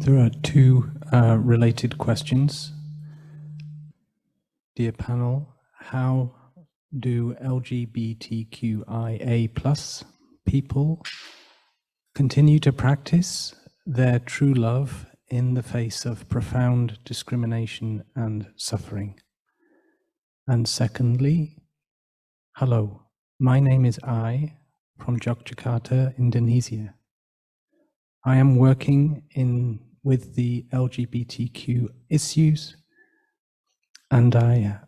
There are two related questions. Dear panel, how do LGBTQIA plus people continue to practice their true love in the face of profound discrimination and suffering? And secondly, hello, my name is Ai from Yogyakarta, Indonesia. I am working with the LGBTQ issues, and I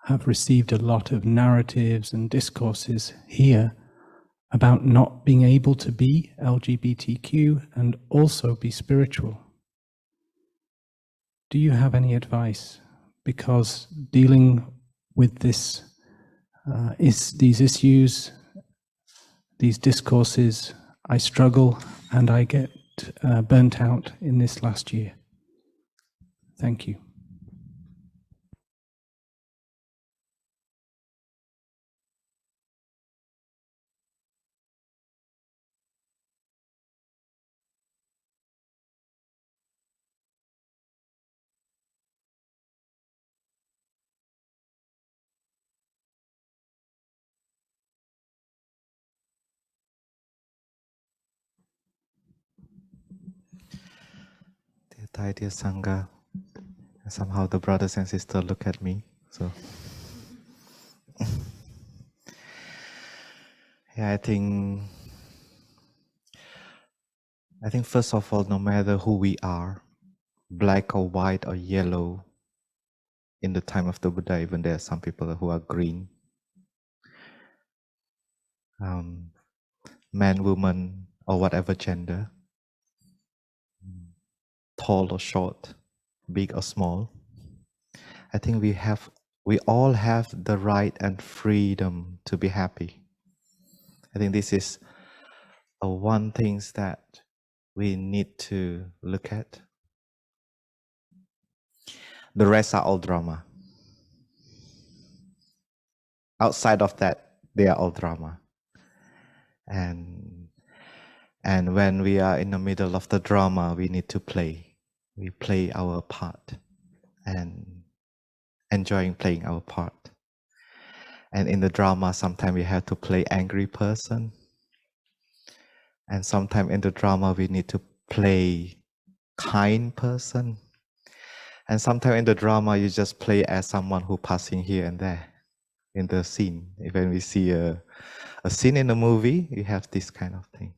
have received a lot of narratives and discourses here about not being able to be LGBTQ and also be spiritual. Do you have any advice? Because dealing with these issues, these discourses, I struggle and I get burnt out in this last year. Thank you. Dear Thai, dear Sangha, somehow the brothers and sisters look at me. So, yeah, I think first of all, no matter who we are, black or white or yellow, in the time of the Buddha, even there are some people who are green, man, woman, or whatever gender, tall or short, big or small. I think we all have the right and freedom to be happy. I think this is one thing that we need to look at. The rest are all drama. Outside of that, they are all drama. And when we are in the middle of the drama, we need to play. We play our part and enjoying playing our part. And in the drama, sometimes we have to play angry person. And sometimes in the drama, we need to play kind person. And sometimes in the drama, you just play as someone who passing here and there in the scene. When we see a scene in a movie, we have this kind of thing.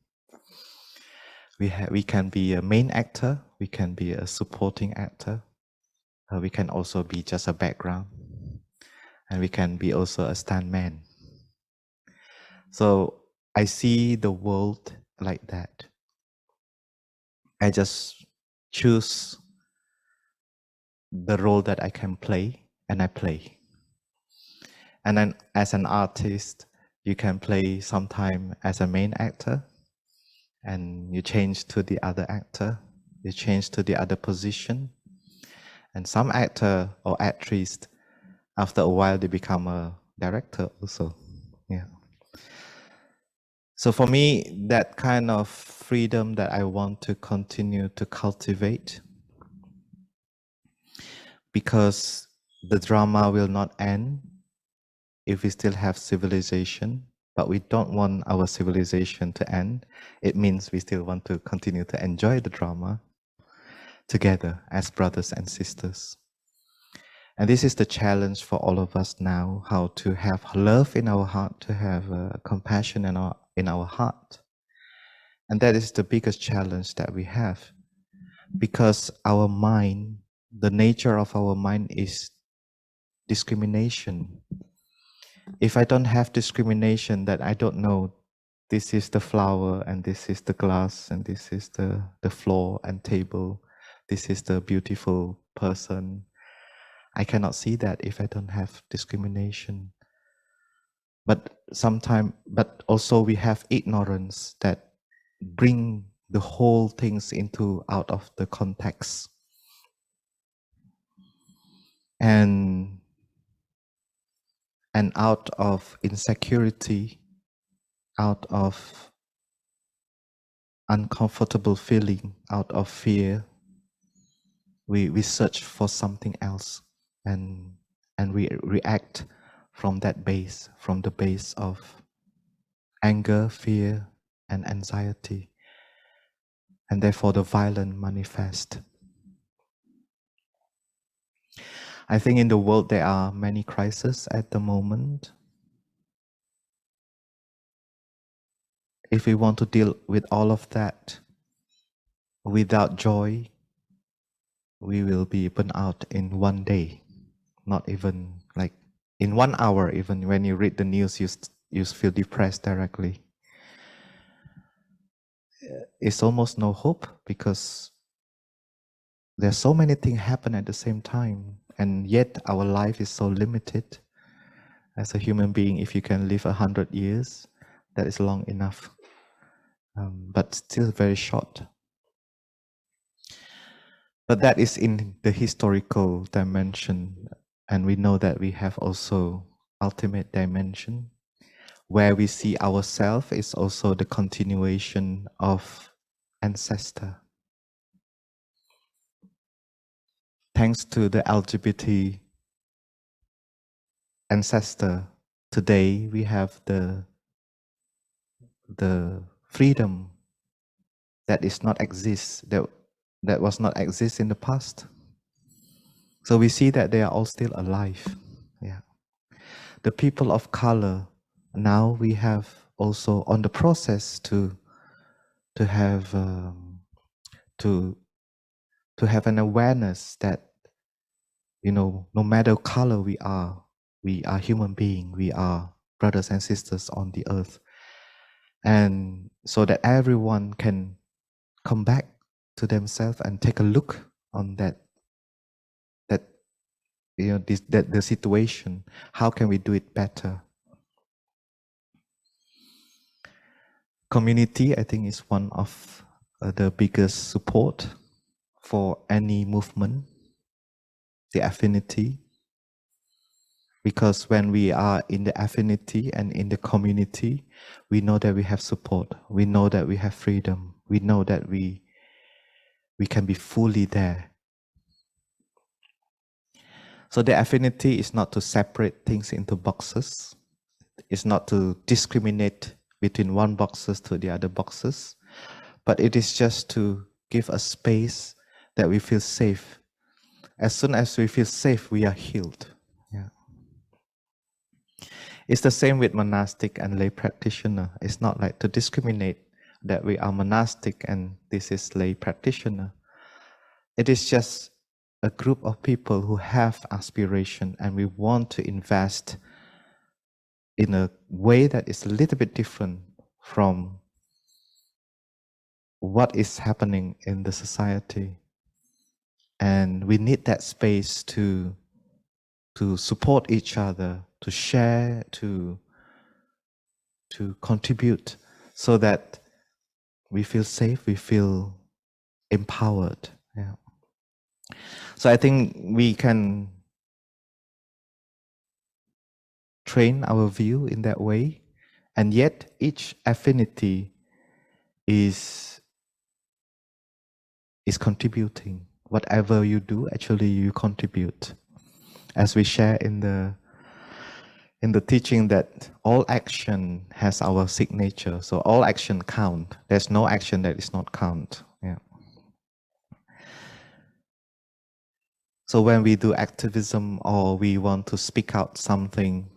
We can be a main actor, we can be a supporting actor, we can also be just a background, and we can be also a stuntman. So I see the world like that. I just choose the role that I can play, and I play. And then as an artist, you can play sometime as a main actor, and you change to the other actor, you change to the other position. And some actor or actress, after a while, they become a director also. Yeah. So for me, that kind of freedom that I want to continue to cultivate, because the drama will not end if we still have civilization, but we don't want our civilization to end. It means we still want to continue to enjoy the drama together as brothers and sisters. And this is the challenge for all of us now, how to have love in our heart, to have compassion in our heart. And that is the biggest challenge that we have, because our mind, the nature of our mind is discrimination. If I don't have discrimination, that I don't know this is the flower and this is the glass and this is the floor and table, this is the beautiful person, I cannot see that if I don't have discrimination. But also we have ignorance that bring the whole things out of the context. And out of insecurity, out of uncomfortable feeling, out of fear, we search for something else, and we react from that base, from the base of anger, fear, and anxiety, and therefore the violence manifest. I think in the world there are many crises at the moment. If we want to deal with all of that without joy, we will be burnt out in one day, not even like in 1 hour. Even when you read the news, you feel depressed directly. It's almost no hope, because there's so many things happen at the same time, and yet our life is so limited. As a human being, if you can live 100 years, that is long enough, but still very short. But that is in the historical dimension, and we know that we have also ultimate dimension, where we see ourselves is also the continuation of ancestor. Thanks to the LGBT ancestor, today we have the freedom that is not exist, that was not exist in the past. So we see that they are all still alive. Yeah. The people of color, now we have also on the process to have to have an awareness that, you know, no matter color we are human being, we are brothers and sisters on the earth, and so that everyone can come back to themselves and take a look on that you know, the situation. How can we do it better? Community, I think, is one of the biggest support for any movement, the affinity. Because when we are in the affinity and in the community, we know that we have support, we know that we have freedom, we know that we can be fully there. So the affinity is not to separate things into boxes. It's not to discriminate between one boxes to the other boxes, but it is just to give a space that we feel safe. As soon as we feel safe, we are healed. Yeah. It's the same with monastic and lay practitioner. It's not like to discriminate that we are monastic and this is lay practitioner. It is just a group of people who have aspiration, and we want to invest in a way that is a little bit different from what is happening in the society. And we need that space to support each other, to share, to contribute, so that we feel safe, we feel empowered. Yeah. So I think we can train our view in that way, and yet each affinity is contributing. Whatever you do, actually you contribute. As we share in the teaching, that all action has our signature, so all action count. There's no action that is not count. Yeah. So when we do activism or we want to speak out something,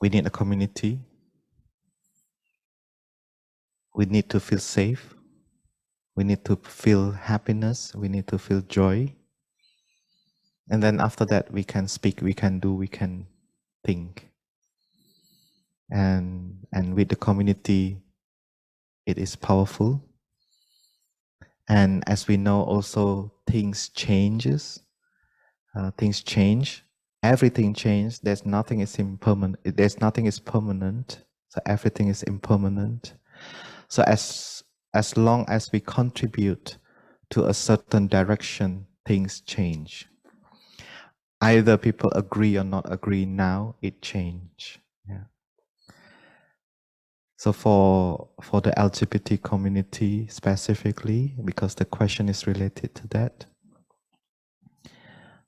we need a community. We need to feel safe. We need to feel happiness. We need to feel joy. And then after that, we can speak, we can do, we can think. And with the community, it is powerful. And as we know, also things changes. Things change. Everything changes. There's nothing is impermanent. There's nothing is permanent. So everything is impermanent. So as long as we contribute to a certain direction, things change. Either people agree or not agree, now it change. Yeah. So for the LGBT community specifically, because the question is related to that,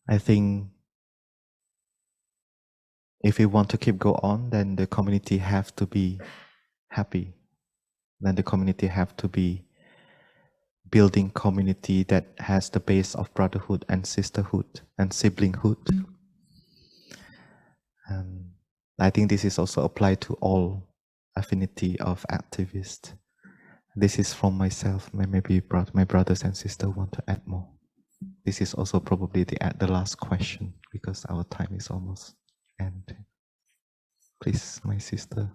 I think if we want to keep go on, then the community have to be happy. Then the community have to be building community that has the base of brotherhood and sisterhood and siblinghood. I think this is also applied to all affinity of activists. This is from myself. Maybe my brothers and sisters want to add more. This is also probably the last question because our time is almost ending. Please, my sister.